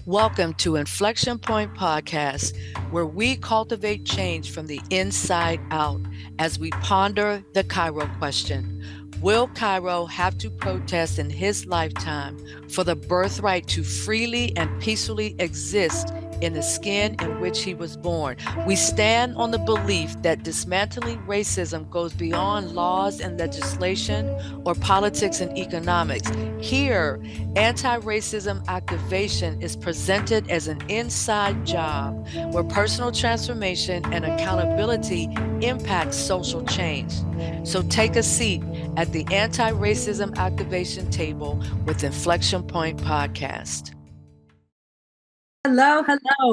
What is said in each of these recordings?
Welcome to Inflection Point Podcast, where we cultivate change from the inside out as we ponder the Cairo question. Will Cairo have to protest in his lifetime for the birthright to freely and peacefully exist in the skin in which he was born? We stand on the belief that dismantling racism goes beyond laws and legislation or politics and economics. Here, anti-racism activation is presented as an inside job where personal transformation and accountability impact social change. So take a seat at the anti-racism activation table with Inflection Point Podcast. Hello,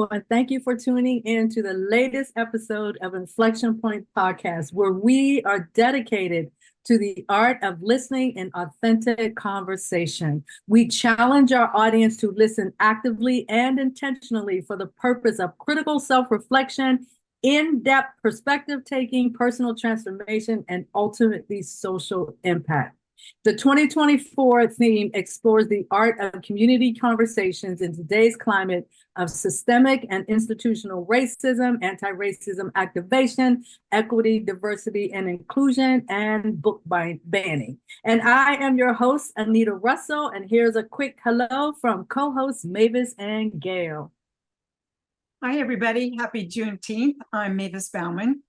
and thank you for tuning in to the latest episode of Inflection Point Podcast, where we are dedicated to the art of listening and authentic conversation. We challenge our audience to listen actively and intentionally for the purpose of critical self-reflection, in-depth perspective-taking, personal transformation, and ultimately social impact. The 2024 theme explores the art of community conversations in today's climate of systemic and institutional racism, anti-racism activation, equity, diversity, and inclusion, and book banning. And I am your host, Anita Russell, and here's a quick hello from co-hosts Mavis and Gail. Hi, everybody. Happy Juneteenth. I'm Mavis Bauman.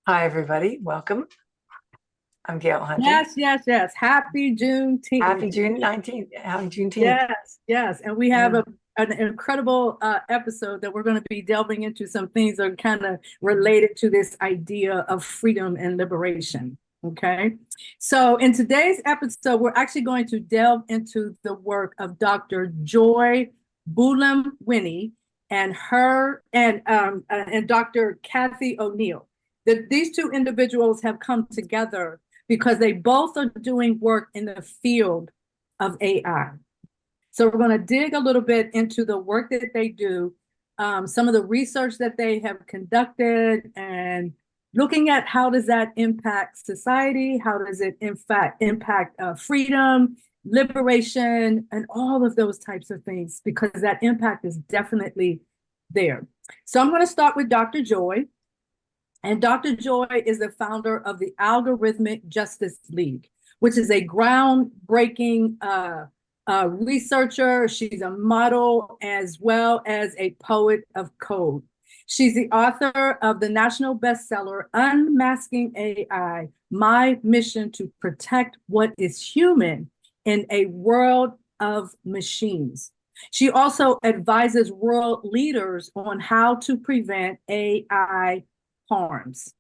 Hi, everybody. Welcome. I'm Gail Hunter. Yes. Happy Juneteenth. Happy June 19th. Happy Juneteenth. Yes. And we have an incredible episode that we're going to be delving into some things that are kind of related to this idea of freedom and liberation. Okay. So in today's episode, we're actually going to delve into the work of Dr. Joy Buolamwini and Dr. Cathy O'Neil. These two individuals have come together because they both are doing work in the field of AI. So we're going to dig a little bit into the work that they do, some of the research that they have conducted, and looking at how does that impact society, how does it in fact impact freedom, liberation, and all of those types of things, because that impact is definitely there. So I'm going to start with Dr. Joy. And Dr. Joy is the founder of the Algorithmic Justice League, which is a groundbreaking researcher. She's a model as well as a poet of code. She's the author of the national bestseller, Unmasking AI, My Mission to Protect What is Human in a World of Machines. She also advises world leaders on how to prevent AI harms.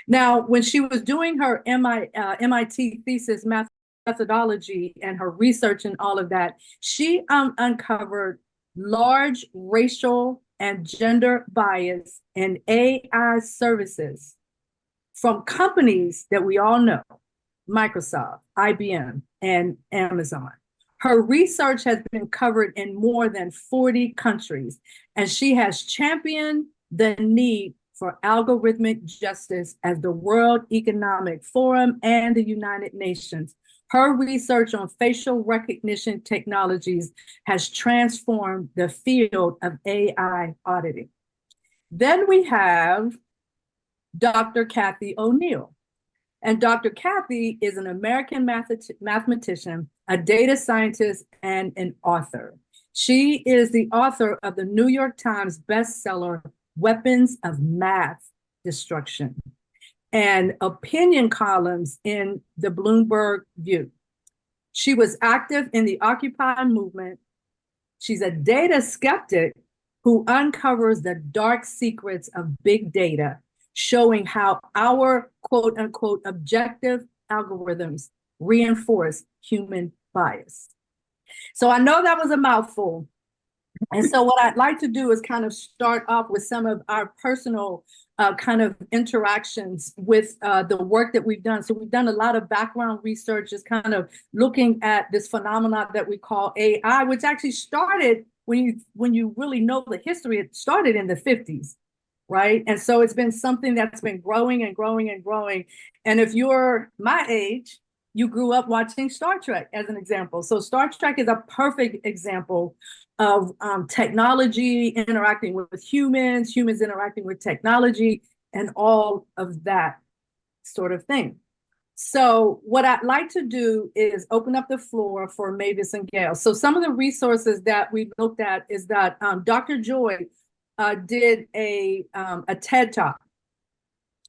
Now, when she was doing her MIT thesis methodology and her research and all of that, she uncovered large racial and gender bias in AI services from companies that we all know, Microsoft, IBM, and Amazon. Her research has been covered in more than 40 countries, and she has championed the need for algorithmic justice as the World Economic Forum and the United Nations. Her research on facial recognition technologies has transformed the field of AI auditing. Then we have Dr. Cathy O'Neil. And Dr. Cathy is an American mathematician, a data scientist, and an author. She is the author of the New York Times bestseller, Weapons of Math Destruction, and opinion columns in the Bloomberg View. She was active in the Occupy movement. She's a data skeptic who uncovers the dark secrets of big data, showing how our quote unquote objective algorithms reinforce human bias. So I know that was a mouthful. And so what I'd like to do is kind of start off with some of our personal kind of interactions with the work that we've done. So we've done a lot of background research, just kind of looking at this phenomenon that we call AI, which actually started, when you really know the history, it started in the 50s, right? And so it's been something that's been growing and growing and growing. And if you're my age, you grew up watching Star Trek as an example. So Star Trek is a perfect example of technology interacting with humans, humans interacting with technology, and all of that sort of thing. So what I'd like to do is open up the floor for Mavis and Gail. So some of the resources that we looked at is that Dr. Joy did a TED Talk,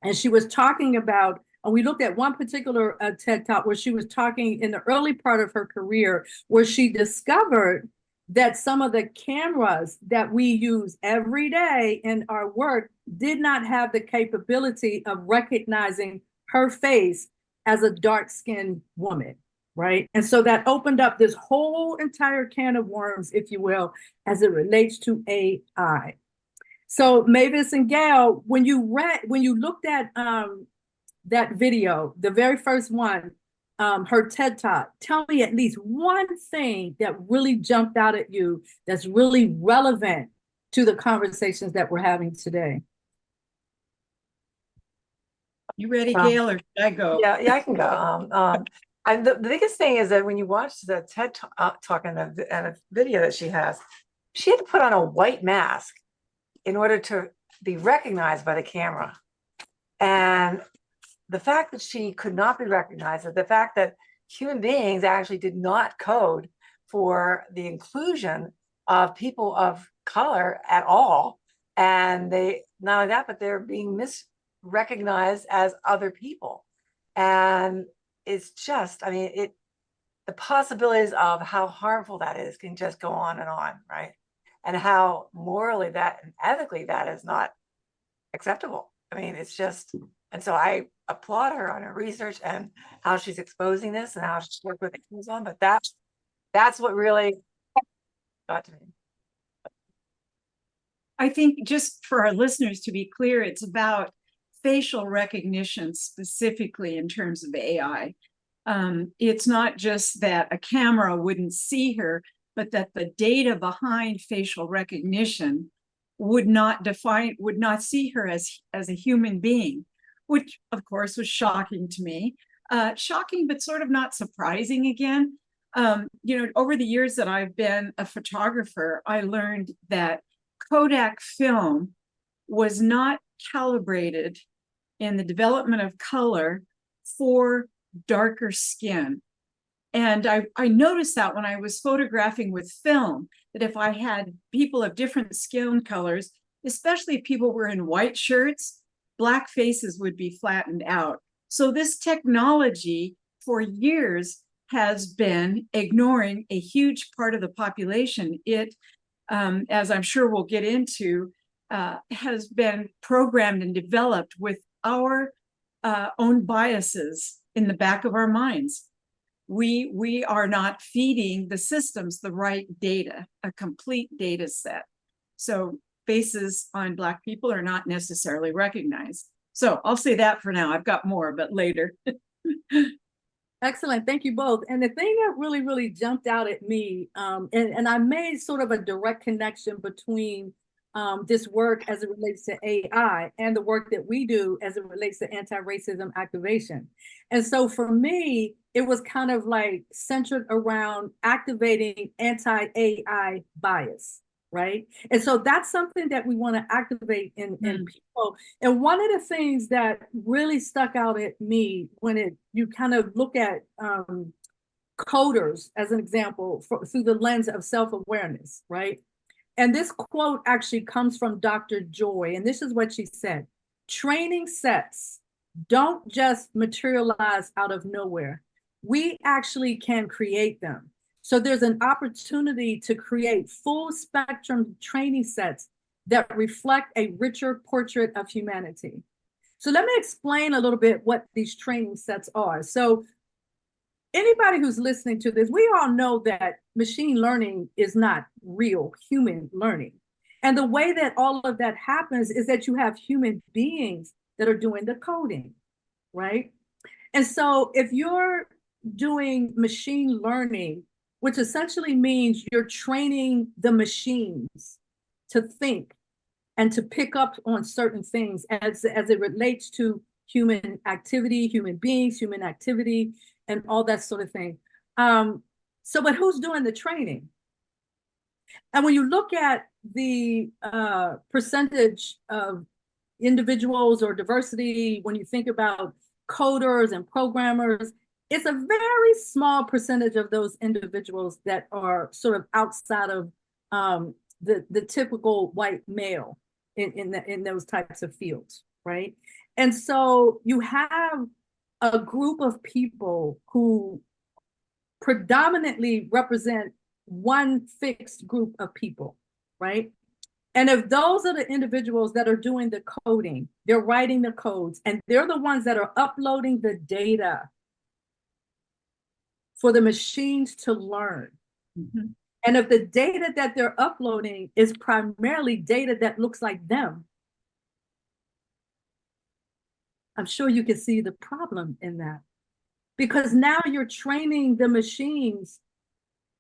and she was talking about, and we looked at one particular TED Talk where she was talking in the early part of her career, where she discovered that some of the cameras that we use every day in our work did not have the capability of recognizing her face as a dark-skinned woman, right? And so that opened up this whole entire can of worms, if you will, as it relates to AI. So Mavis and Gail, when you looked at that video, the very first one, her TED Talk, tell me at least one thing that really jumped out at you that's really relevant to the conversations that we're having today. You ready, Gail, or should I go? Yeah, I can go. The biggest thing is that when you watch the TED Talk and the video that she has, she had to put on a white mask in order to be recognized by the camera. And the fact that she could not be recognized, the fact that human beings actually did not code for the inclusion of people of color at all. And they, not only that, but they're being misrecognized as other people. And it's just, I mean, the possibilities of how harmful that is can just go on, right? And how morally that and ethically that is not acceptable. I mean, it's just, and so I applaud her on her research and how she's exposing this and how she's worked with Amazon, but that's what really got to me. I think just for our listeners to be clear, it's about facial recognition specifically in terms of AI. It's not just that a camera wouldn't see her, but that the data behind facial recognition would not see her as a human being, which of course was shocking to me. Shocking, but sort of not surprising again. Over the years that I've been a photographer, I learned that Kodak film was not calibrated in the development of color for darker skin. And I noticed that when I was photographing with film, that if I had people of different skin colors, especially if people were in white shirts, black faces would be flattened out. So this technology for years has been ignoring a huge part of the population. It, as I'm sure we'll get into, has been programmed and developed with our own biases in the back of our minds. We are not feeding the systems the right data, a complete data set. So faces on Black people are not necessarily recognized. So I'll say that for now. I've got more, but later. Excellent. Thank you both. And the thing that really, really jumped out at me, and I made sort of a direct connection between this work as it relates to AI and the work that we do as it relates to anti-racism activation. And so for me, it was kind of like centered around activating anti-AI bias, right? And so that's something that we want to activate in people. And one of the things that really stuck out at me when you kind of look at coders as an example through the lens of self-awareness, right? And this quote actually comes from Dr. Joy, and this is what she said: training sets don't just materialize out of nowhere. We actually can create them. So there's an opportunity to create full spectrum training sets that reflect a richer portrait of humanity. So let me explain a little bit what these training sets are. So anybody who's listening to this, we all know that machine learning is not real human learning. And the way that all of that happens is that you have human beings that are doing the coding, right? And so if you're doing machine learning, which essentially means you're training the machines to think and to pick up on certain things as it relates to human activity, human beings, human activity, and all that sort of thing. But who's doing the training? And when you look at the percentage of individuals or diversity, when you think about coders and programmers, it's a very small percentage of those individuals that are sort of outside of the typical white male in those types of fields, right? And so you have a group of people who predominantly represent one fixed group of people, right? And if those are the individuals that are doing the coding, they're writing the codes, and they're the ones that are uploading the data for the machines to learn. Mm-hmm. And if the data that they're uploading is primarily data that looks like them, I'm sure you can see the problem in that. Because now you're training the machines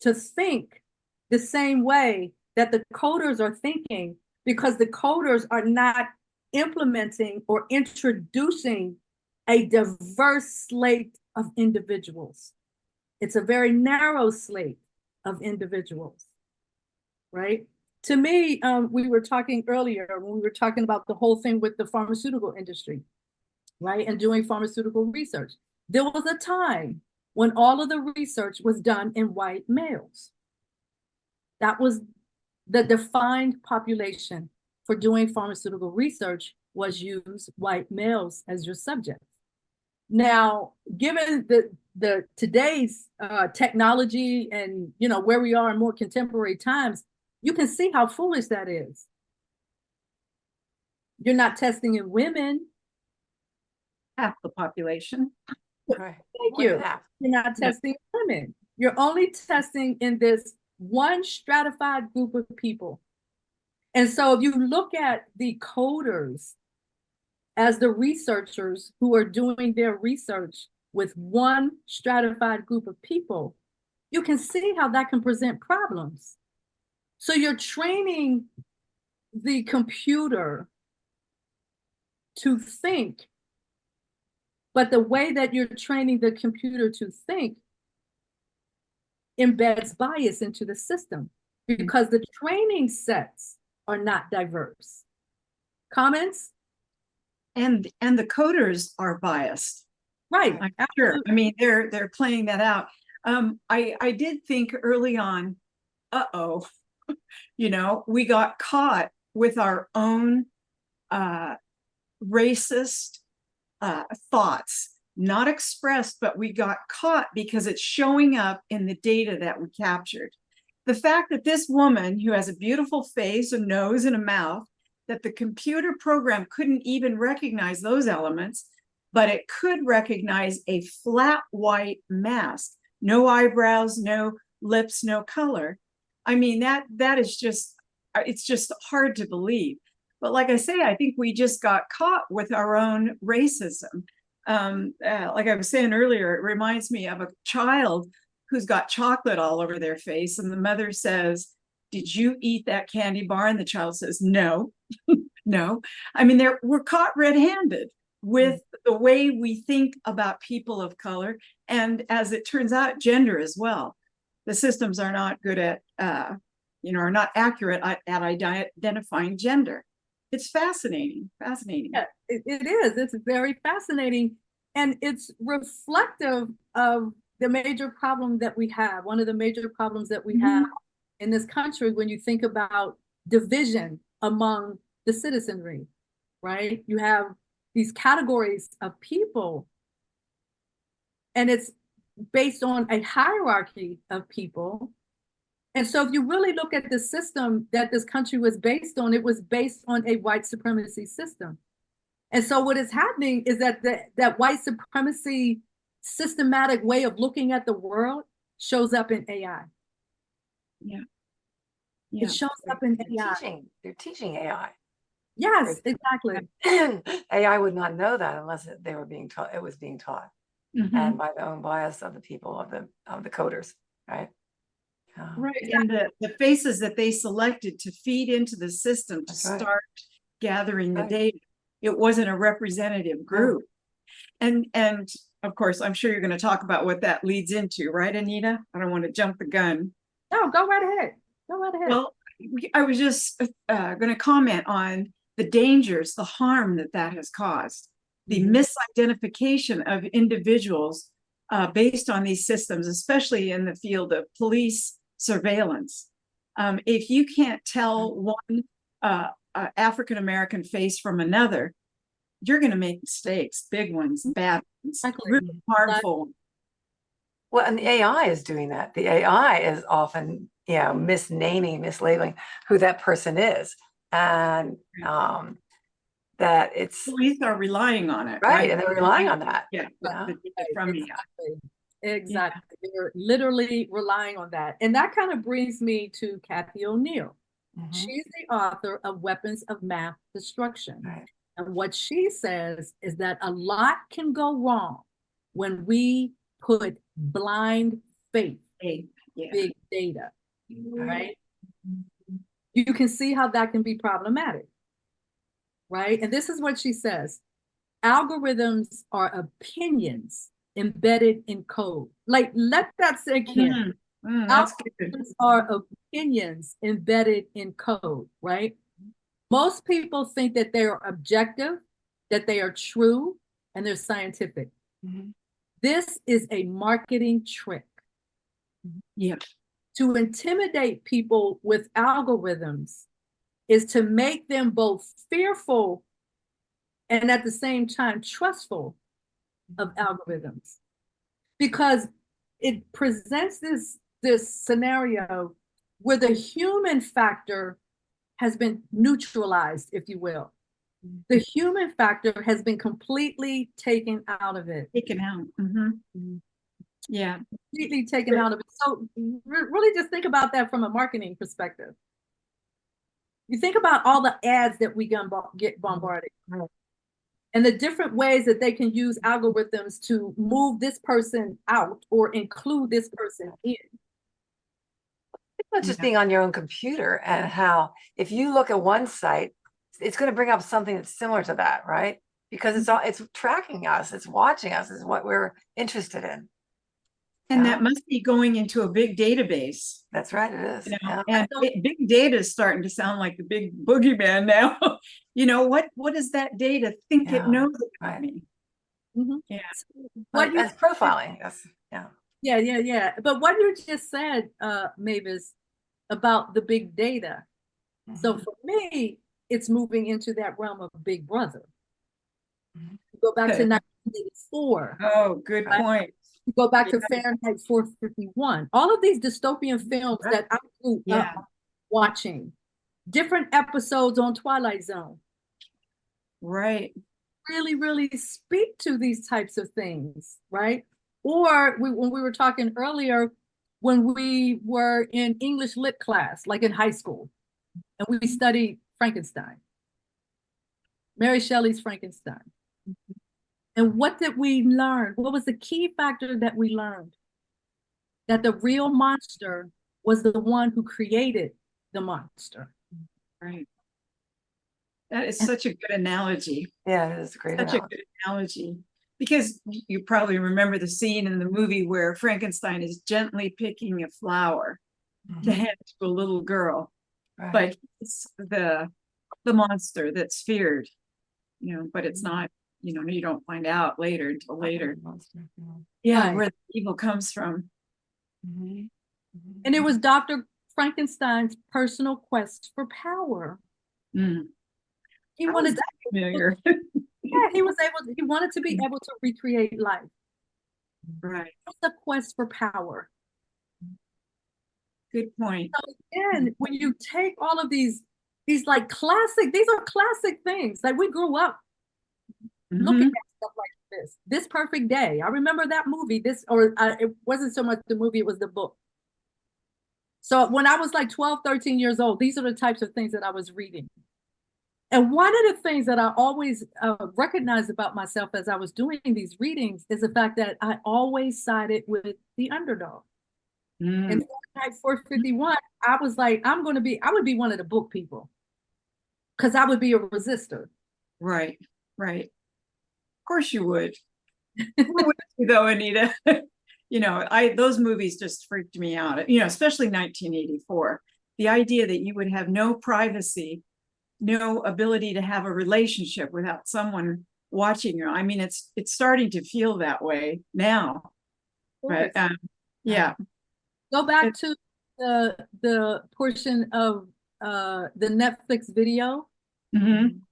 to think the same way that the coders are thinking, because the coders are not implementing or introducing a diverse slate of individuals. It's a very narrow slate of individuals, right? To me, we were talking earlier when we were talking about the whole thing with the pharmaceutical industry, right? And doing pharmaceutical research. There was a time when all of the research was done in white males. That was the defined population for doing pharmaceutical research, was use white males as your subject. Now, given the today's technology and where we are in more contemporary times, you can see how foolish that is. You're not testing in women. Half the population. Right. Thank you. You're not testing women. You're only testing in this one stratified group of people. And so if you look at the coders as the researchers who are doing their research with one stratified group of people, you can see how that can present problems. So you're training the computer to think, but the way that you're training the computer to think embeds bias into the system because the training sets are not diverse. Comments? And the coders are biased. Right. I'm sure. I mean, they're playing that out. I did think early on, we got caught with our own racist thoughts, not expressed, but we got caught because it's showing up in the data that we captured. The fact that this woman who has a beautiful face, a nose, and a mouth, that the computer program couldn't even recognize those elements, but it could recognize a flat white mask, no eyebrows, no lips, no color. I mean, that is just, it's just hard to believe. But like I say, I think we just got caught with our own racism. Like I was saying earlier, it reminds me of a child who's got chocolate all over their face, and the mother says, "Did you eat that candy bar?" And the child says, "No." No. I mean, we're caught red-handed with the way we think about people of color, and as it turns out, gender as well. The systems are not good at, are not accurate at identifying gender. It's fascinating. Yeah, it is. It's very fascinating. And it's reflective of the major problem that we have. One of the major problems that we have in this country when you think about division among the citizenry, right? You have these categories of people, and it's based on a hierarchy of people. And so if you really look at the system that this country was based on, it was based on a white supremacy system. And so what is happening is that that white supremacy systematic way of looking at the world shows up in AI. Yeah. It shows up in AI. They're teaching AI. Yes, exactly. AI would not know that unless they were being taught. It was being taught, and by the own bias of the people of the coders, right? Right. And the faces that they selected to feed into the system to start gathering the data. It wasn't a representative group. And of course, I'm sure you're going to talk about what that leads into, right, Anita? I don't want to jump the gun. No, go right ahead. Go right ahead. Well, I was just going to comment on the dangers, the harm that has caused, the misidentification of individuals based on these systems, especially in the field of police surveillance. If you can't tell one African-American face from another, you're going to make mistakes, big ones, bad ones, really harmful. Well, and the AI is doing that. The AI is often, misnaming, mislabeling who that person is. And that it's Police are relying on it, right. And they're relying on that. Yeah. From Exactly. They're literally relying on that. And that kind of brings me to Cathy O'Neil. She's the author of Weapons of Math Destruction. Right. And what she says is that a lot can go wrong when we put blind faith in big data, right? You can see how that can be problematic, right? And this is what she says. Algorithms are opinions embedded in code. Like, let that sink in. That's good. Algorithms are opinions embedded in code, right? Most people think that they are objective, that they are true, and they're scientific. This is a marketing trick. Yeah. To intimidate people with algorithms is to make them both fearful and at the same time trustful of algorithms, because it presents this scenario where the human factor has been neutralized, if you will. The human factor has been completely taken out of it. Taken out. Yeah. Completely taken out of it. So really just think about that from a marketing perspective. You think about all the ads that we get bombarded, and the different ways that they can use algorithms to move this person out or include this person in. It's not just being on your own computer, and how if you look at one site, it's going to bring up something that's similar to that, right? Because it's tracking us, it's watching us, is what we're interested in. And that must be going into a big database. That's right, it is. And big data is starting to sound like the big boogeyman now. What does that data think it knows about me? Yeah. That's profiling. Yeah. But what you just said, Mavis, about the big data. So for me, it's moving into that realm of Big Brother. Go back to 1984. Oh, good point. Go back to Fahrenheit 451. All of these dystopian films that I grew up watching. Different episodes on Twilight Zone. Right. Really, really speak to these types of things, right? Or when we were talking earlier, when we were in English lit class, like in high school, and we studied Frankenstein, Mary Shelley's Frankenstein. And what did we learn? What was the key factor that we learned? That the real monster was the one who created the monster. Right. That is such a good analogy. Yeah, it is a great analogy. Such a good analogy. Because you probably remember the scene in the movie where Frankenstein is gently picking a flower to hand to a little girl. Right. But it's the monster that's feared, but it's not, you don't find out later until later. Yeah, where the evil comes from. And it was Dr. Frankenstein's personal quest for power. He wanted that familiar. he wanted to be able to recreate life. Right. It was a quest for power. Good point. So again, when you take all of these like classic, these are classic things. Like we grew up looking at stuff like this Perfect Day. I remember that movie, it wasn't so much the movie, it was the book. So when I was like 12, 13 years old, these are the types of things that I was reading. And one of the things that I always recognized about myself as I was doing these readings is the fact that I always sided with the underdog. In Fahrenheit 451, I was like, I would be one of the book people, because I would be a resistor. Right. Of course you would. Who wouldn't you though, Anita? Those movies just freaked me out, especially 1984. the idea that you would have no privacy, no ability to have a relationship without someone watching you. I mean, it's starting to feel that way now. But yeah. Go back to the portion of the Netflix video Mhm.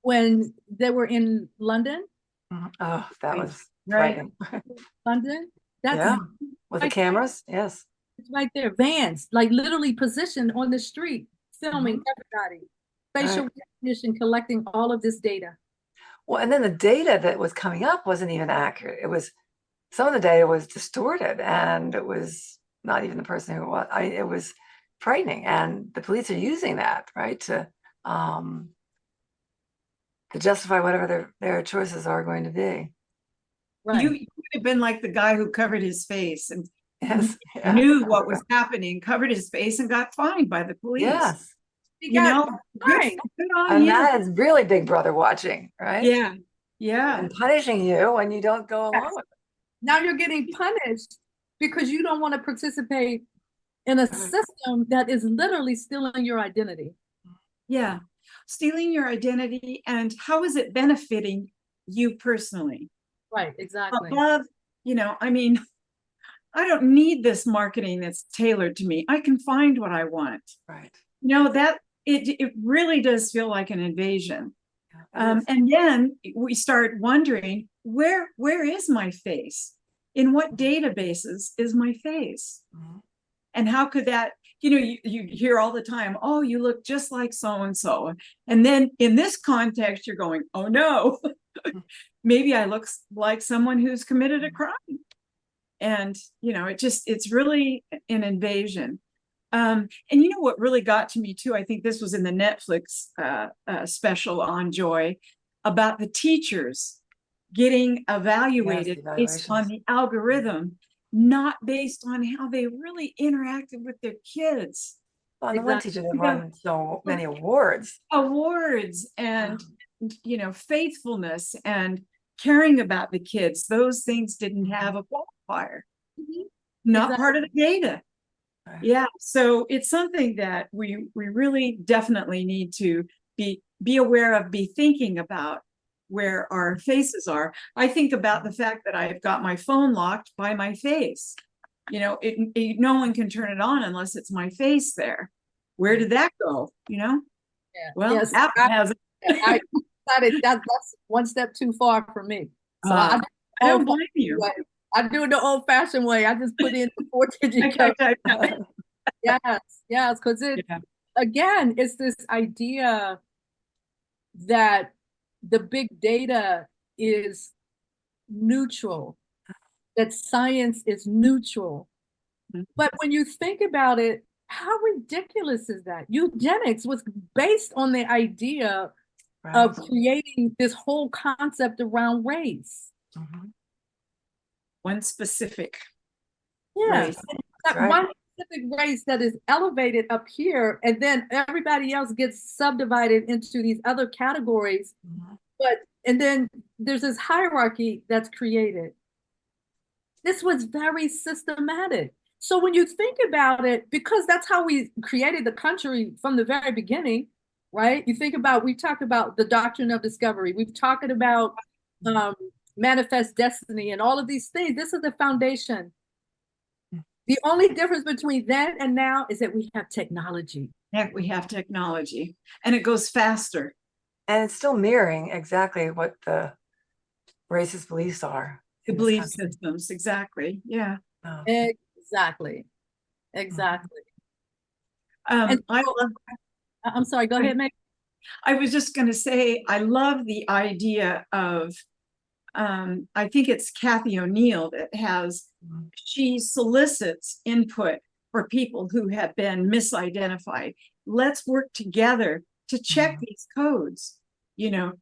when they were in London. Oh, that was Right. frightening. London. That's Yeah, with the right cameras, yes. It's right there. Vans, like literally positioned on the street, filming everybody. Facial recognition, collecting all of this data. Well, and then the data that was coming up wasn't even accurate. It was, some of the data was distorted, and it was not even the person who it was. It was frightening, and the police are using that, right, to justify whatever their choices are going to be. Right. You would have been like the guy who covered his face and Yes. knew what was happening, covered his face, and got fined by the police. Yes. You know, right. good on And you. that is really Big Brother watching, right? Yeah. Yeah. And punishing you when you don't go along with it. Now you're getting punished because you don't want to participate in a system that is literally stealing your identity. Yeah. Stealing your identity, and how is it benefiting you personally? Right, exactly. Above, I mean, I don't need this marketing that's tailored to me. I can find what I want. Right. That it really does feel like an invasion. Yeah, and then we start wondering, where is my face? In what databases is my face? And how could that, you hear all the time, oh, you look just like so-and-so. And then in this context, you're going, oh no, maybe I look like someone who's committed a crime. And, it's really an invasion. And what really got to me too, I think this was in the Netflix special on Joy, about the teachers getting evaluated based on the algorithm, not based on how they really interacted with their kids. Well, the one teacher that won so many awards. Awards and, faithfulness and caring about the kids. Those things didn't have a qualifier. Not part of the data. Yeah, so it's something that we really definitely need to be aware of, be thinking about where our faces are. I think about the fact that I've got my phone locked by my face. No one can turn it on unless it's my face there. Where did that go? Yeah. Well, yes, Apple has it. I decided that's one step too far for me. So I don't blame you. I do it the old-fashioned way. I just put in the 4-digit code. Yes, because again, it's this idea that the big data is neutral, that science is neutral. But when you think about it, how ridiculous is that? Eugenics was based on the idea of creating this whole concept around race. One specific race. One specific race that is elevated up here, and then everybody else gets subdivided into these other categories. And then there's this hierarchy that's created. This was very systematic. So when you think about it, because that's how we created the country from the very beginning, right? You think about, we talked about the doctrine of discovery. We've talked about manifest destiny and all of these things. This is the foundation. The only difference between then and now is that we have technology. Yeah, we have technology, and it goes faster. And it's still mirroring exactly what the racist beliefs are. The belief systems, exactly. Yeah. Exactly. Exactly. I'm sorry, go ahead, Meg. I was just going to say, I love the idea of, I think it's Cathy O'Neil that has, she solicits input for people who have been misidentified. Let's work together to check these codes.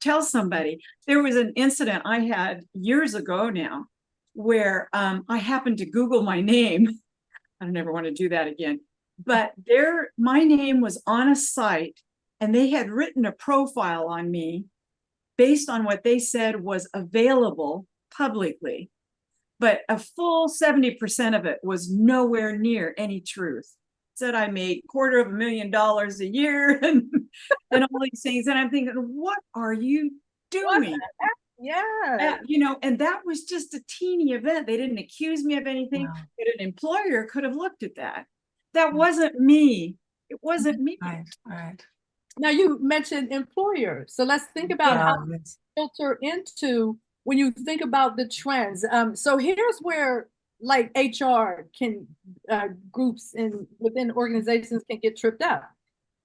Tell somebody. There was an incident I had years ago now where I happened to Google my name. I don't ever want to do that again. But my name was on a site, and they had written a profile on me based on what they said was available publicly. But a full 70% of it was nowhere near any truth. said I made $250,000 a year and all these things. And I'm thinking, what are you doing? Yeah. You know, and that was just a teeny event. They didn't accuse me of anything, Wow. but an employer could have looked at that. That wasn't me. It wasn't me. Right, right. Now you mentioned employers. So let's think about how Yes. filter into when you think about the trends. So here's where like HR can groups and within organizations can get tripped up.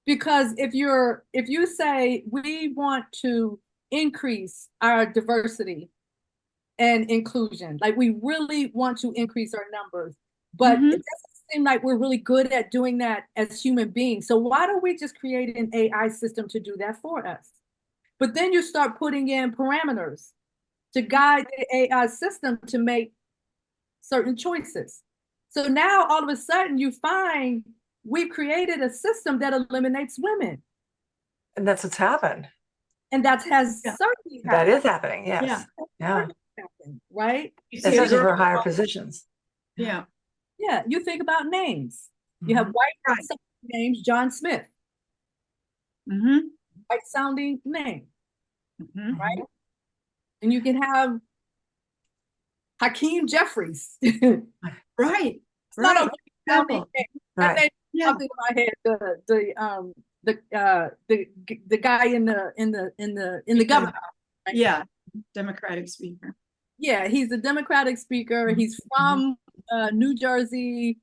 Because if you say we want to increase our diversity and inclusion, like we really want to increase our numbers, but it doesn't seem like we're really good at doing that as human beings. So why don't we just create an AI system to do that for us? But then you start putting in parameters to guide the AI system to make certain choices. So now all of a sudden you find we've created a system that eliminates women. And that's what's happened. And that has certainly happened. That is happening, yes. Yeah. Happened, right? Especially for higher positions. Yeah. Yeah, you think about names. You have white names, John Smith. White sounding name, right? And you can have Hakeem Jeffries. Right. It's not a white sounding name. That name popped into my head. The guy in the government. Right? Yeah, Democratic speaker. Yeah, he's a Democratic speaker. He's from New Jersey.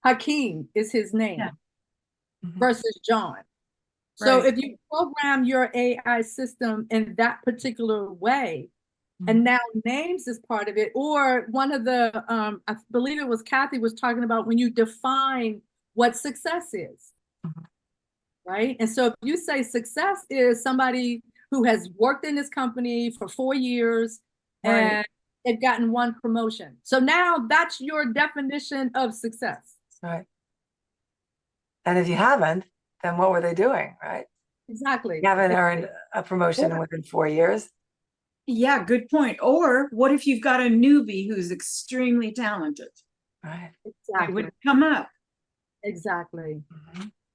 Hakeem is his name versus John. So if you program your AI system in that particular way, and now names is part of it, or one of the, I believe it was Cathy was talking about when you define what success is, right? And so if you say success is somebody who has worked in this company for 4 years and they've gotten 1 promotion. So now that's your definition of success. Right. And if you haven't, then what were they doing, right? Exactly. You haven't earned a promotion within 4 years. Yeah, good point. Or what if you've got a newbie who's extremely talented? Right. Exactly. It would come up. Exactly.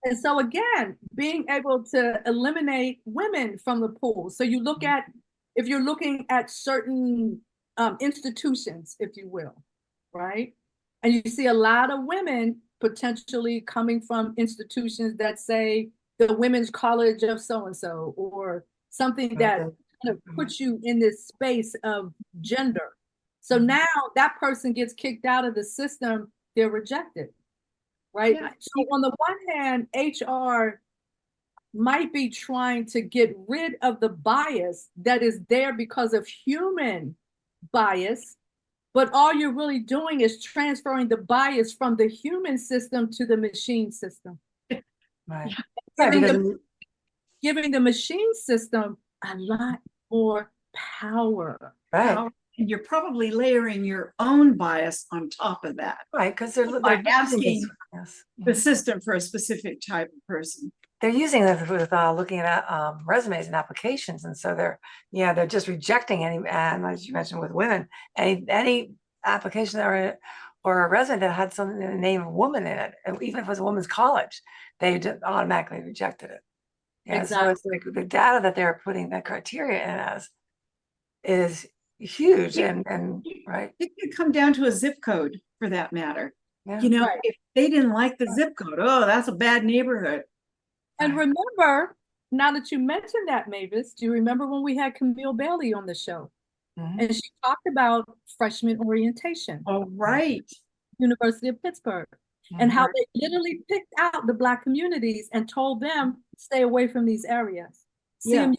And so again, being able to eliminate women from the pool. So you look at, if you're looking at certain institutions, if you will, right? And you see a lot of women potentially coming from institutions that say the Women's College of so-and-so, or something that kind of puts you in this space of gender. So now that person gets kicked out of the system, they're rejected, right? Yeah. So on the one hand, HR might be trying to get rid of the bias that is there because of human bias, but all you're really doing is transferring the bias from the human system to the machine system. Right. Giving the machine system a lot more power. Right. And you're probably layering your own bias on top of that. Right, because they're asking the system for a specific type of person. They're using this with looking at resumes and applications, and so they're just rejecting any, and as you mentioned with women, any application or a resume that had something in the name of woman in it, and even if it was a woman's college, they just automatically rejected it. Yeah, exactly. So it's like the data that they're putting that criteria in as is huge, and right. It could come down to a zip code for that matter. Yeah. You know, if they didn't like the zip code, oh, that's a bad neighborhood. And remember, now that you mentioned that, Mavis, do you remember when we had Camille Bailey on the show? And she talked about freshman orientation. Oh, right. University of Pittsburgh. And how they literally picked out the Black communities and told them, stay away from these areas. CMU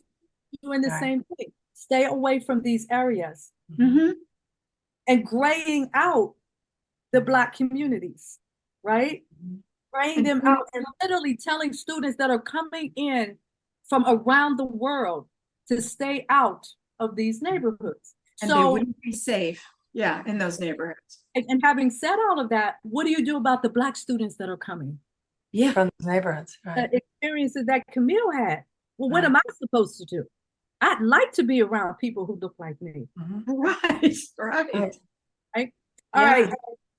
doing the same thing. Stay away from these areas. And grading out the Black communities, right? Grading them out and literally telling students that are coming in from around the world to stay out of these neighborhoods. And so they wouldn't be safe, in those neighborhoods. And having said all of that, what do you do about the Black students that are coming? From those neighborhoods, right? The experiences that Camille had. Well, what am I supposed to do? I'd like to be around people who look like me. Right. All right.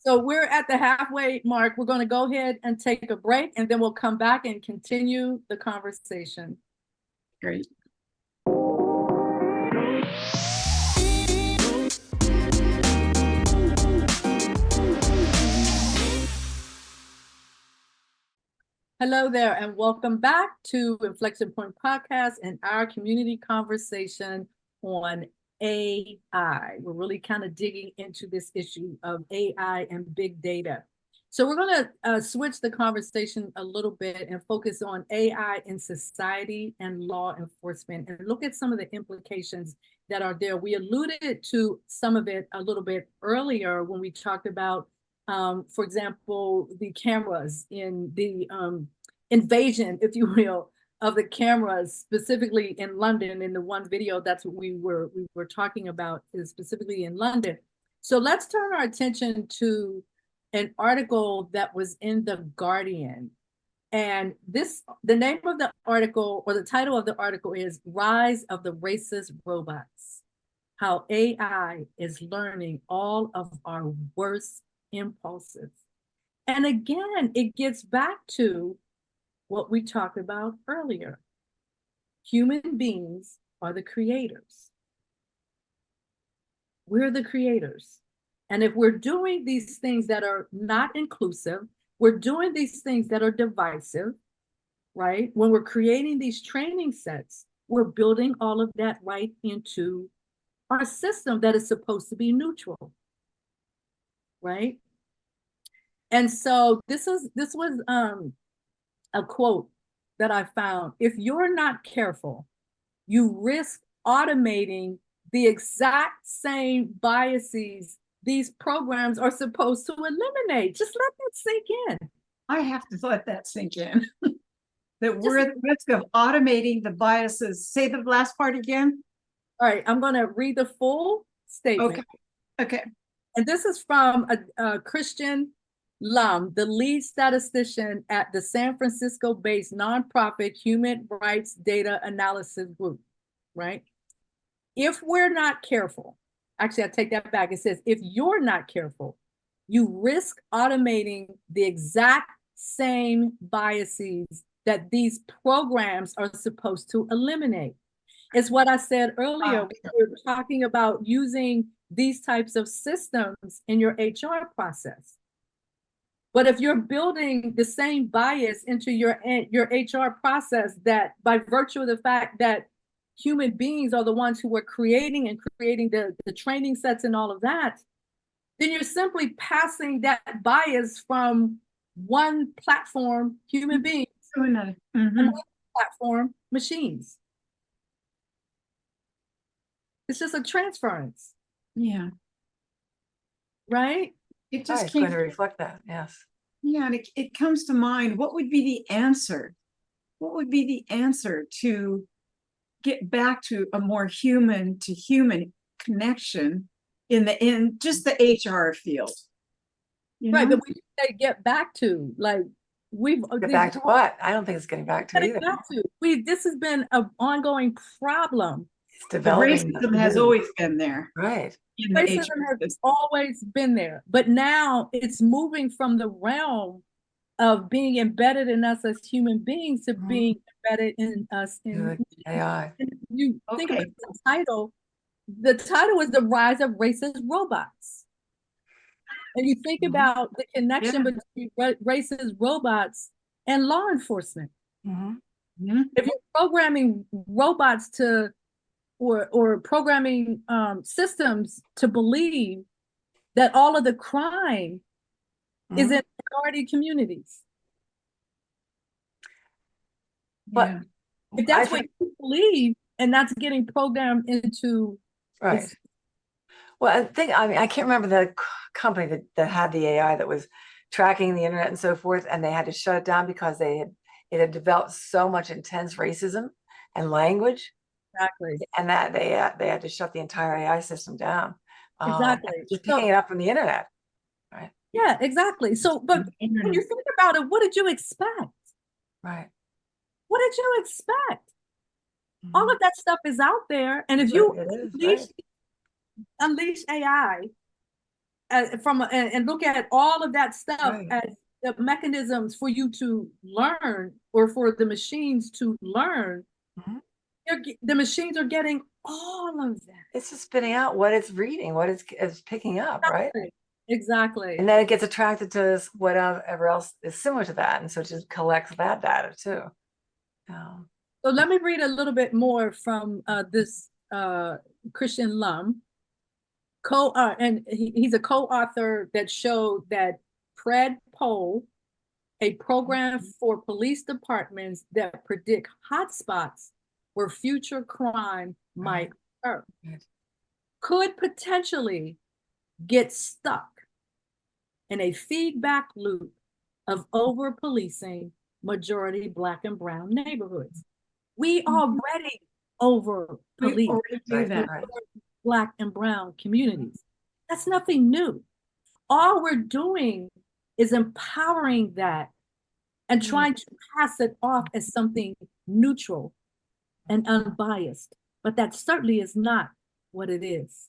So we're at the halfway mark. We're going to go ahead and take a break, and then we'll come back and continue the conversation. Great. Hello there, and welcome back to Inflection Point Podcast and our community conversation on AI. We're really kind of digging into this issue of AI and big data. So we're going to switch the conversation a little bit and focus on AI in society and law enforcement and look at some of the implications that are there. We alluded to some of it a little bit earlier when we talked about, for example, the cameras in the invasion, if you will, of the cameras, specifically in London. In the one video, that's what we were talking about, is specifically in London. So let's turn our attention to an article that was in The Guardian. And the name of the article, or the title of the article, is Rise of the Racist Robots: How AI is Learning All of Our Worst Impulses. And again, it gets back to what we talked about earlier. Human beings are the creators. We're the creators. And if we're doing these things that are not inclusive, we're doing these things that are divisive, right? When we're creating these training sets, we're building all of that right into our system that is supposed to be neutral, right? And so this was a quote that I found: if you're not careful, you risk automating the exact same biases these programs are supposed to eliminate. Just let that sink in. I have to let that sink in. That we're at the risk of automating the biases. Say the last part again. All right, I'm going to read the full statement. Okay. And this is from a Christian Lum, the lead statistician at the San Francisco-based nonprofit Human Rights Data Analysis Group, right? If we're not careful, actually, I take that back. It says, if you're not careful, you risk automating the exact same biases that these programs are supposed to eliminate. It's what I said earlier. We were talking about using these types of systems in your HR process. But if you're building the same bias into your HR process, that by virtue of the fact that human beings are the ones who are creating the training sets and all of that, then you're simply passing that bias from one platform, human beings, To another. another platform, machines. It's just a transference. Yeah. Right? It just It's came. going to reflect that, yes. Yeah, and it comes to mind, what would be the answer? What would be the answer to get back to a more human to human connection in just the HR field? Right, but we say get back to, like, Get back to what? I don't think it's getting back to either. This has been an ongoing problem. It's developing. Racism has always been there. Right. Racism has always been there, but now it's moving from the realm of being embedded in us as human beings to being embedded in us in AI. And you think about the title. The title is The Rise of Racist Robots. And you think about the connection between racist robots and law enforcement. If you're programming robots to, or programming systems to believe that all of the crime is in minority communities. But if that's what you believe, and that's getting programmed into. Right. Well, I can't remember the company that had the AI that was tracking the internet and so forth, and they had to shut it down because it had developed so much intense racism and language. Exactly. And that they had to shut the entire AI system down. Exactly. Just picking it up from the internet. Right. Yeah, exactly. So, but when you think about it, what did you expect? Right. What did you expect? All of that stuff is out there. And if you unleash AI and look at all of that stuff Right. as the mechanisms for you to learn, or for the machines to learn, Mhm. the machines are getting all of that. It's just spitting out what it's reading, what it's picking up, right? Exactly. And then it gets attracted to whatever else is similar to that, and so it just collects that data too. So let me read a little bit more from this Christian Lum, and he's a co-author that showed that PredPol, a program for police departments that predict hotspots where future crime might occur, could potentially get stuck in a feedback loop of over-policing majority Black and brown neighborhoods. We already over-police Black and brown communities. That's nothing new. All we're doing is empowering that and trying to pass it off as something neutral and unbiased. But that certainly is not what it is.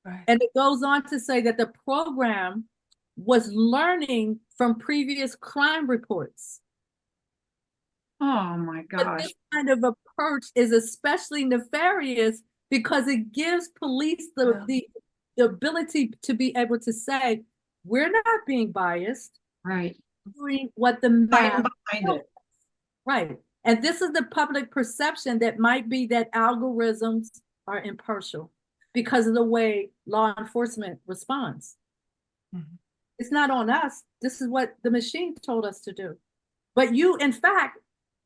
Right. And it goes on to say that the program was learning from previous crime reports. Oh my But gosh. this kind of approach is especially nefarious because it gives police the ability to be able to say, we're not being biased. Right. Doing what the math behind it. Right. And this is the public perception that might be that algorithms are impartial because of the way law enforcement responds. Mhm. It's not on us. This is what the machine told us to do. But you, in fact,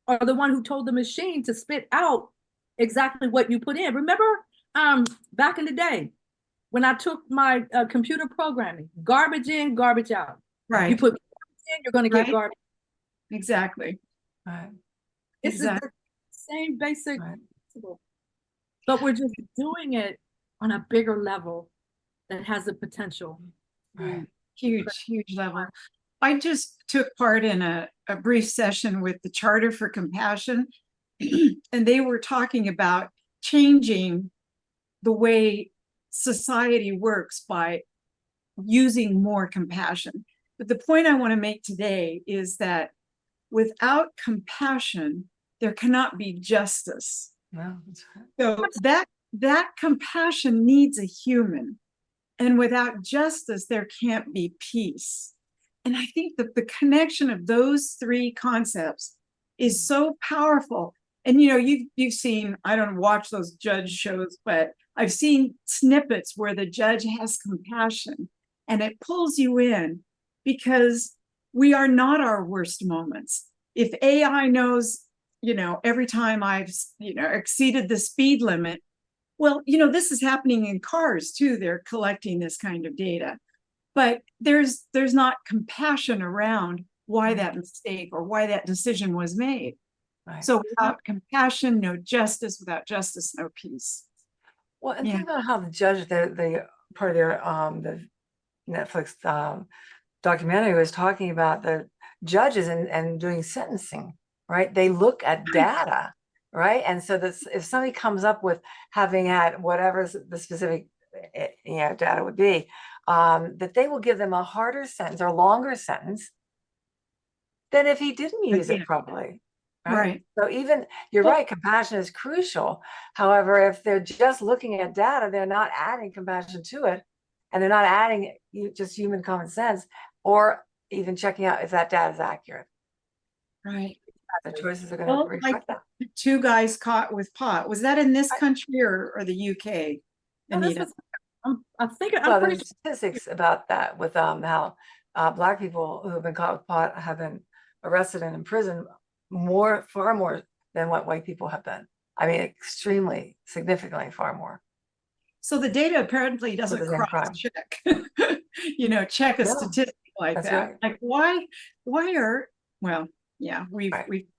are the one who told the machine to spit out exactly what you put in. Remember, back in the day, when I took my computer programming, garbage in, garbage out. Right. You put garbage in, you're going to get garbage. Exactly. Right. This is the same basic principle, but we're just doing it on a bigger level that has the potential. Huge level. I just took part in a brief session with the Charter for Compassion, and they were talking about changing the way society works by using more compassion. But the point I want to make today is that without compassion, there cannot be justice. No, that's right. So that compassion needs a human. And without justice, there can't be peace. And I think that the connection of those three concepts is so powerful. And you've seen, I don't watch those judge shows, but I've seen snippets where the judge has compassion and it pulls you in because we are not our worst moments. If AI knows, every time I've, exceeded the speed limit, well, this is happening in cars too. They're collecting this kind of data, but there's not compassion around why that mistake or why that decision was made. Right. So without compassion, no justice. Without justice, no peace. Well, and think about how the judge, the part of their the Netflix documentary was talking about the judges and doing sentencing, right? They look at data, right? And so this, if somebody comes up with having had whatever the specific data would be, that they will give them a harder sentence or longer sentence than if he didn't use it properly. Right. So even, you're right, compassion is crucial. However, if they're just looking at data, they're not adding compassion to it, and they're not adding just human common sense, or even checking out if that data is accurate. Right. The choices are going to reflect that. Two guys caught with pot. Was that in this country or the UK? Anita? I'm there's statistics about that with how Black people who have been caught with pot have been arrested and imprisoned far more than what white people have been. I mean, extremely, significantly far more. So the data apparently doesn't cross-check, check a statistic like that. Right. Like why are, we've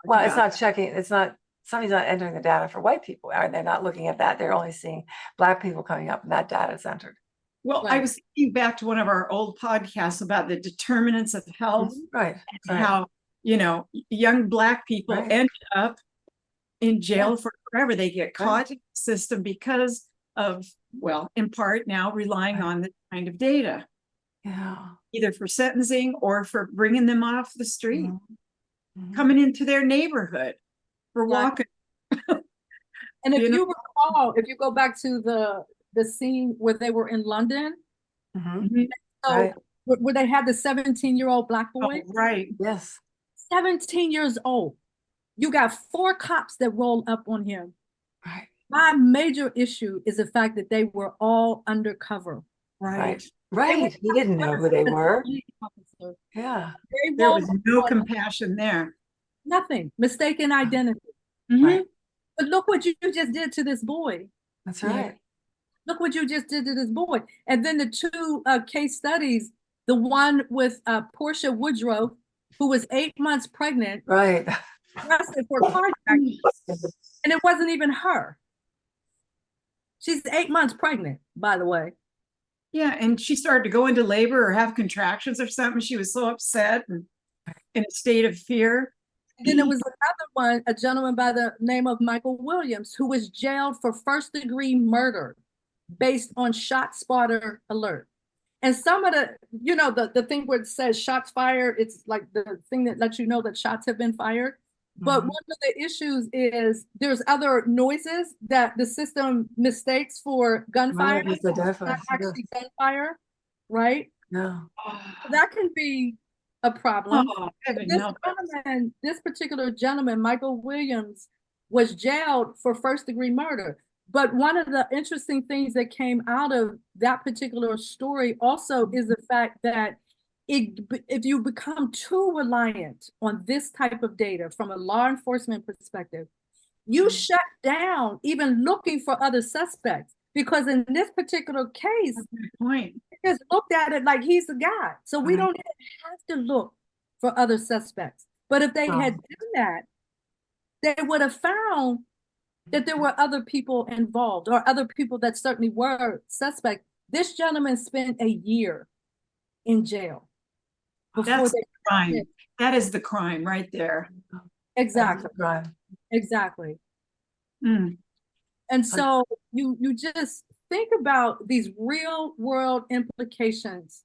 well, it's not checking. It's not, somebody's not entering the data for white people, and they're not looking at that. They're only seeing Black people coming up, and that data is entered. Well, I was thinking back to one of our old podcasts about the determinants of health, and how young Black people end up in jail for forever. They get caught in the system because of, in part now relying on this kind of data. Yeah. either for sentencing or for bringing them off the street, Mhm. coming into their neighborhood for Yeah. walking. And if You know? you recall, if you go back to the scene where they were in London, Mhm. Mhm. so Right. where they had the 17-year-old black boy, Oh, right. Yes. 17 years old. You got 4 cops that roll up on him. Right. My major issue is the fact that they were all undercover. Right. Right. He didn't know who they were. Yeah. They There rolled was up no on compassion there. nothing, mistaken identity. Mhm. But look what you just did to this boy. That's Yeah. right. Look what you just did to this boy. And then the 2 case studies, the one with Portia Woodrow, who was 8 months pregnant, Right. arrested for carjacking, and it wasn't even her. She's 8 months pregnant, by the way. Yeah, and she started to go into labor or have contractions or something. She was so upset and in a state of fear. And then there was another one, a gentleman by the name of Michael Williams, who was jailed for first-degree murder based on shot spotter alert. And some of the thing where it says shots fired, it's like the thing that lets you know that shots have been fired. But one of the issues is there's other noises that the system mistakes for gunfire. Right, it's identified, Not actually gunfire, right? No. That can be a problem. Oh, heaven help us. This particular gentleman, Michael Williams, was jailed for first-degree murder. But one of the interesting things that came out of that particular story also is the fact that if you become too reliant on this type of data from a law enforcement perspective, you shut down even looking for other suspects. Because in this particular case, Good point. they just looked at it like he's the guy. So we don't even have to look for other suspects. But if they had done that, they would have found that there were other people involved or other people that certainly were suspect. This gentleman spent a year in jail before That's they the crime. That is the crime right there. exactly. Right. Exactly. Mm. And so you just think about these real world implications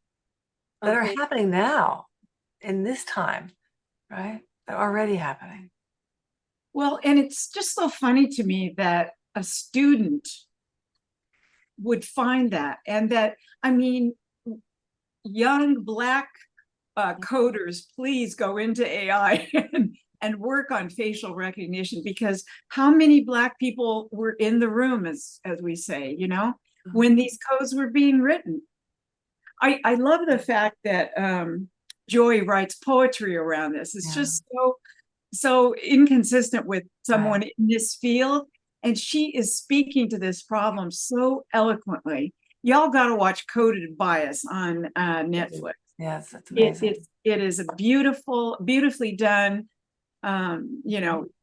That of are it. happening now in this time, right? They're already happening. Well, and it's just so funny to me that a student would find that, and that, I mean, young Black coders, please go into AI and work on facial recognition, because how many Black people were in the room, as we say, when these codes were being written? I love the fact that Joy writes poetry around this. It's just so inconsistent with someone in this field, and she is speaking to this problem so eloquently. Y'all got to watch Coded Bias on Netflix. Yes, that's amazing. It is a beautifully done,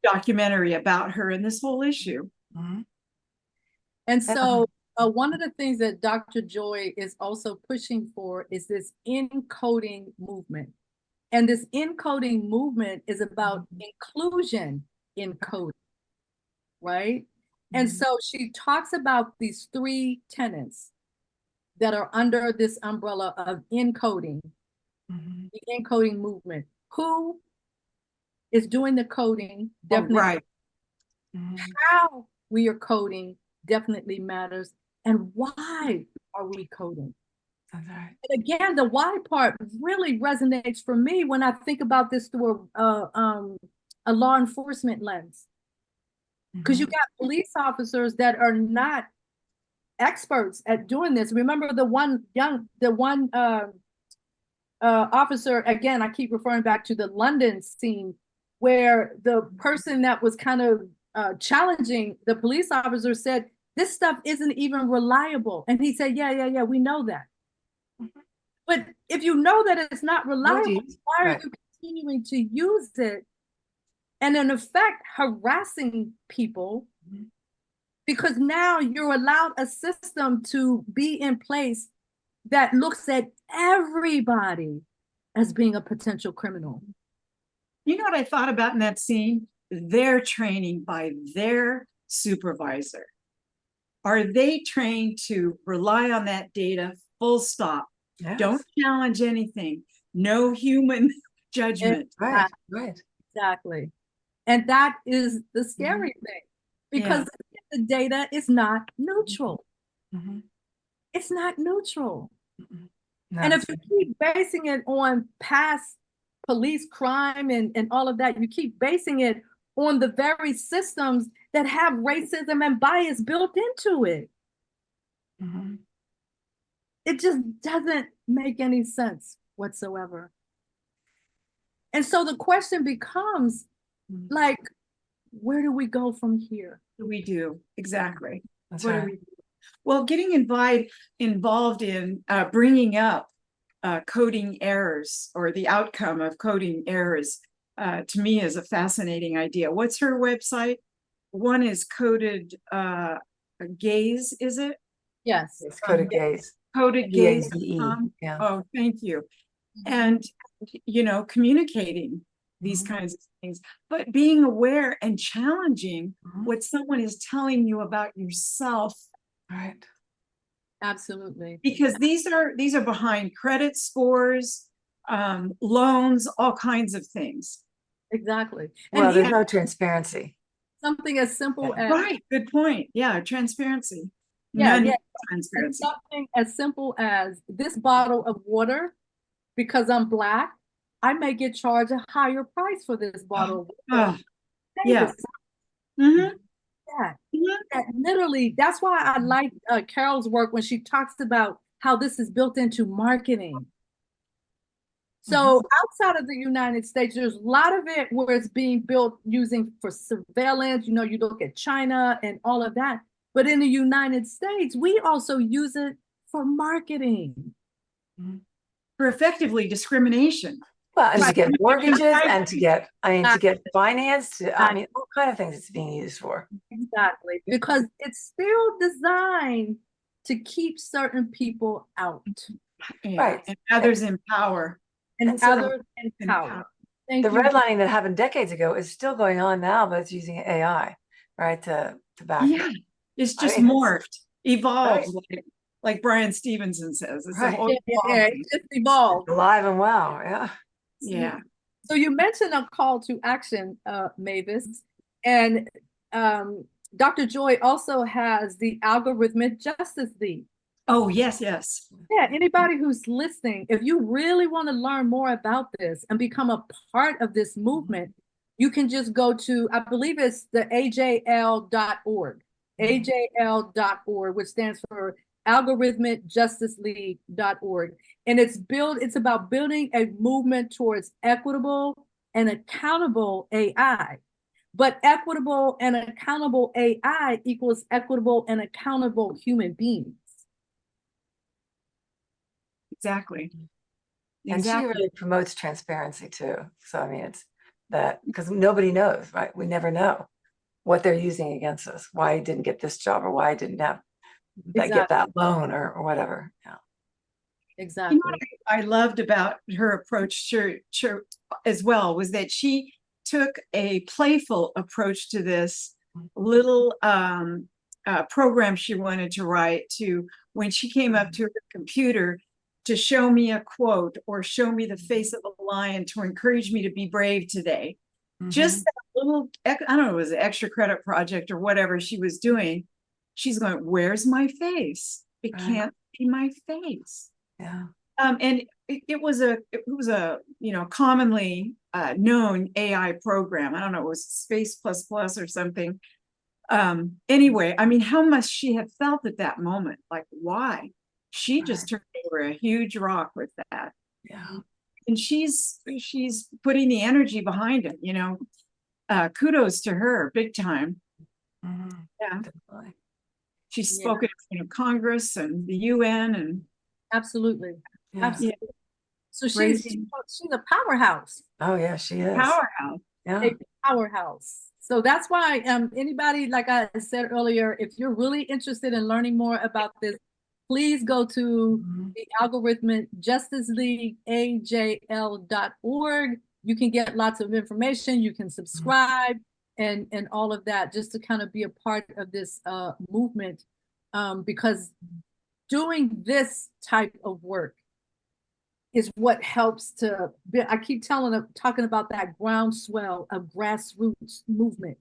documentary about her and this whole issue. And so one of the things that Dr. Joy is also pushing for is this encoding movement. And this encoding movement is about inclusion in coding, right? And so she talks about these 3 tenets that are under this umbrella of encoding, the encoding movement. Who is doing the coding definitely. Right. How we are coding definitely matters. And why are we coding? That's right. And again, the why part really resonates for me when I think about this through a law enforcement lens. Because you got police officers that are not experts at doing this. Remember the one officer, again, I keep referring back to the London scene, where the person that was kind of challenging the police officer said, this stuff isn't even reliable. And he said, yeah, we know that. But if you know that it's not reliable, why are you continuing to use it? And in effect, harassing people, because now you're allowed a system to be in place that looks at everybody as being a potential criminal. You know what I thought about in that scene? Their training by their supervisor. Are they trained to rely on that data full stop Yes. Don't challenge anything. No human judgment. Right, right. Exactly. And that is the scary thing, because the data is not neutral. It's not neutral. No. And if you keep basing it on past police crime and all of that, you keep basing it on the very systems that have racism and bias built into it. It just doesn't make any sense whatsoever. And so the question becomes, like, where do we go from here? We do, exactly. That's What do right. we do? Well, getting involved in bringing up coding errors, or the outcome of coding errors, to me is a fascinating idea. What's her website? One is Coded Gaze, is it? Yes. It's coded gaze. CodedGaze.com. Yeah. Oh, thank you. And, communicating these kinds of things, but being aware and challenging what someone is telling you about yourself. Right. Absolutely. Because these are behind credit scores, loans, all kinds of things. Exactly. Well, And there's even no transparency. something as simple as Right, good point. Yeah, transparency. Yeah, None yeah. of and transparency. something as simple as this bottle of water, because I'm Black, I may get charged a higher price for this bottle of water. Yeah. That literally, that's why I like Carol's work when she talks about how this is built into marketing. So outside of the United States, there's a lot of it where it's being built using for surveillance. You look at China and all of that. But in the United States, we also use it for marketing. For effectively discrimination. Well, and to get mortgages Right. and to get finance, all kind of things it's being used for. Exactly. Because it's still designed to keep certain people out. Yeah. Right. And others in power. And so others in power. Thank The you. redlining that happened decades ago is still going on now, but it's using AI, right, to back it. Yeah. It's just I mean, morphed, evolved, Right. like Brian Stevenson says. It's Right. It's just evolved. Alive and well, yeah. Yeah. So you mentioned a call to action, Mavis, and Dr. Joy also has the Algorithmic Justice League. Oh, yes, yes. Yeah, anybody who's listening, if you really want to learn more about this and become a part of this movement, you can just go to, I believe it's the AJL.org, AJL.org, which stands for algorithmicjusticeleague.org. And it's about building a movement towards equitable and accountable AI. But equitable and accountable AI equals equitable and accountable human beings. Exactly. And she really promotes transparency too. So I mean, it's that because nobody knows, right? We never know what they're using against us, why I didn't get this job or why I didn't have get that loan or whatever. Yeah. Exactly. What I loved about her approach as well was that she took a playful approach to this little program she wanted to write to when she came up to her computer to show me a quote or show me the face of a lion to encourage me to be brave today. Just that little, I don't know, it was an extra credit project or whatever she was doing. She's going, where's my face? It can't be my face. Yeah. And it was a commonly known AI program. I don't know, it was Space Plus Plus or something. Anyway, I mean, how must she have felt at that moment? Like, why? She just turned over a huge rock with that. Yeah. And she's putting the energy behind it, kudos to her, big time. Yeah. Definitely. She's spoken in Congress and the UN and absolutely. Yeah. Absolutely. So she's a powerhouse. Oh yeah, she is. Powerhouse. Yeah. A powerhouse. So that's why anybody, like I said earlier, if you're really interested in learning more about this, please go to the Algorithmic Justice League, AJL.org. You can get lots of information. You can subscribe and all of that just to kind of be a part of this movement, because doing this type of work is what helps to, I keep talking about that groundswell of grassroots movement,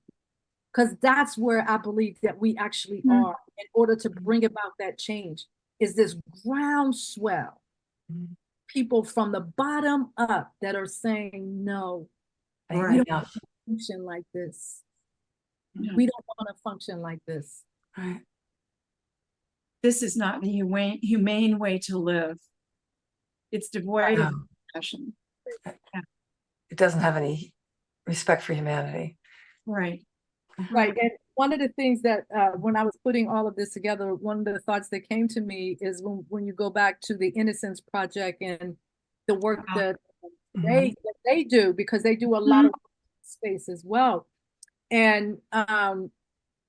because that's where I believe that we actually are in order to bring about that change, is this groundswell. People from the bottom up that are saying, no, we don't want to function like this. We don't want to function like this. Right. This is not the humane way to live. It's devoid of compassion. It doesn't have any respect for humanity. Right. Right. And one of the things that when I was putting all of this together, one of the thoughts that came to me is when you go back to the Innocence Project and the work that they do, because they do a lot of space as well. And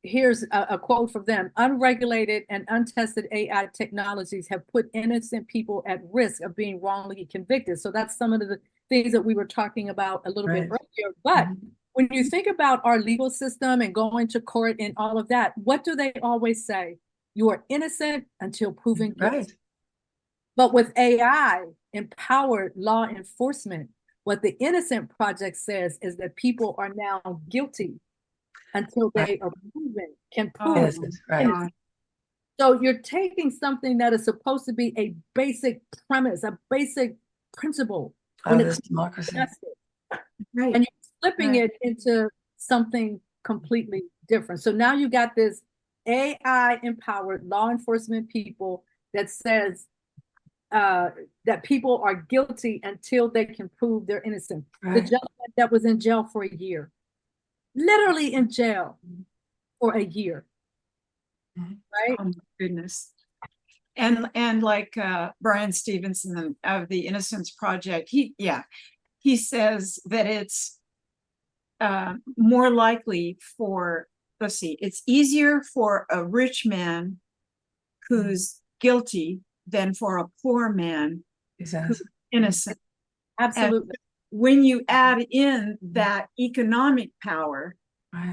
here's a quote from them: "Unregulated and untested AI technologies have put innocent people at risk of being wrongly convicted." So that's some of the things that we were talking about a little bit earlier. But when you think about our legal system and going to court and all of that, what do they always say? You are innocent until proven guilty. But with AI empowered law enforcement, what the Innocent Project says is that people are now guilty until they are proven, can prove Innocent. Right. So you're taking something that is supposed to be a basic premise, a basic principle Of this democracy. And you're flipping it into something completely different. So now you got this AI empowered law enforcement people that says that people are guilty until they can prove they're innocent. The gentleman that was in jail for a year, literally in jail for a year. Right? Oh my goodness. And like Brian Stevenson of the Innocence Project, he says that it's more likely for, let's see, it's easier for a rich man who's guilty than for a poor man who's innocent. Absolutely. And when you add in that economic power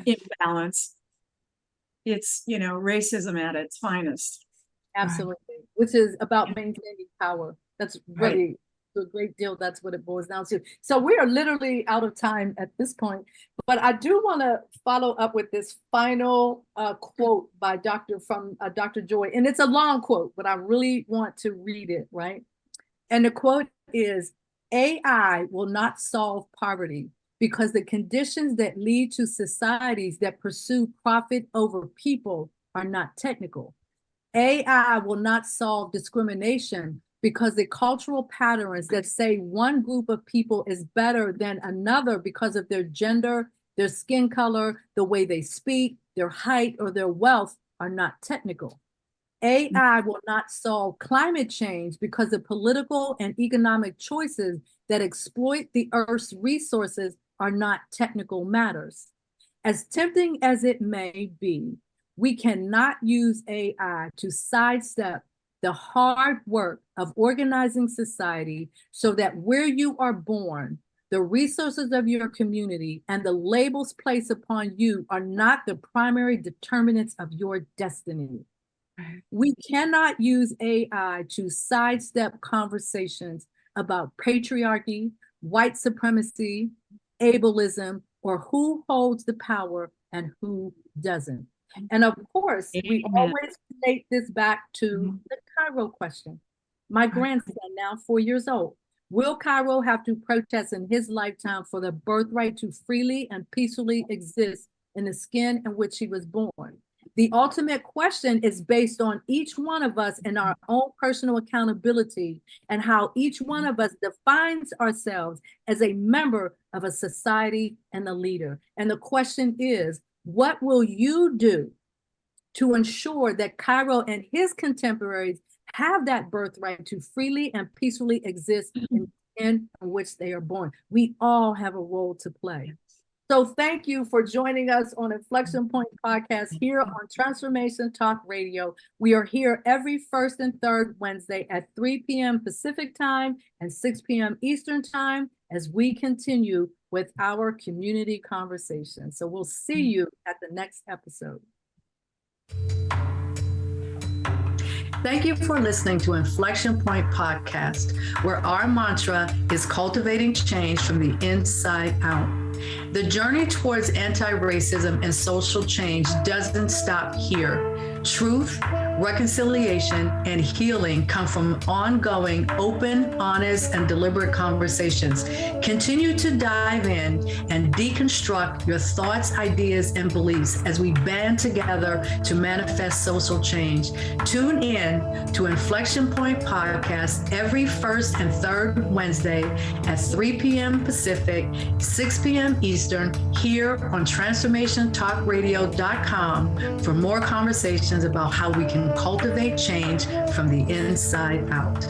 imbalance, it's, racism at its finest. Absolutely. Which is about maintaining power. That's really a great deal. That's what it boils down to. So we are literally out of time at this point, but I do want to follow up with this final quote by Dr. Joy. And it's a long quote, but I really want to read it, right? And the quote is, "AI will not solve poverty because the conditions that lead to societies that pursue profit over people are not technical. AI will not solve discrimination because the cultural patterns that say one group of people is better than another because of their gender, their skin color, the way they speak, their height, or their wealth are not technical. AI will not solve climate change because the political and economic choices that exploit the Earth's resources are not technical matters. As tempting as it may be, we cannot use AI to sidestep the hard work of organizing society so that where you are born, the resources of your community, and the labels placed upon you are not the primary determinants of your destiny. We cannot use AI to sidestep conversations about patriarchy, white supremacy, ableism, or who holds the power and who doesn't." And of course, we always relate this back to the Cairo question. My grandson, now 4 years old, will Cairo have to protest in his lifetime for the birthright to freely and peacefully exist in the skin in which he was born? The ultimate question is based on each one of us and our own personal accountability and how each one of us defines ourselves as a member of a society and a leader. And the question is, what will you do to ensure that Cairo and his contemporaries have that birthright to freely and peacefully exist in which they are born? We all have a role to play. So thank you for joining us on Inflection Point Podcast here on Transformation Talk Radio. We are here every first and third Wednesday at 3 p.m. Pacific time and 6 p.m. Eastern time as we continue with our community conversation. So we'll see you at the next episode. Thank you for listening to Inflection Point Podcast, where our mantra is cultivating change from the inside out. The journey towards anti-racism and social change doesn't stop here. Truth, reconciliation, and healing come from ongoing, open, honest, and deliberate conversations. Continue to dive in and deconstruct your thoughts, ideas, and beliefs as we band together to manifest social change. Tune in to Inflection Point Podcast every first and third Wednesday at 3 p.m. Pacific, 6 p.m. Eastern, here on TransformationTalkRadio.com for more conversations about how we can cultivate change from the inside out.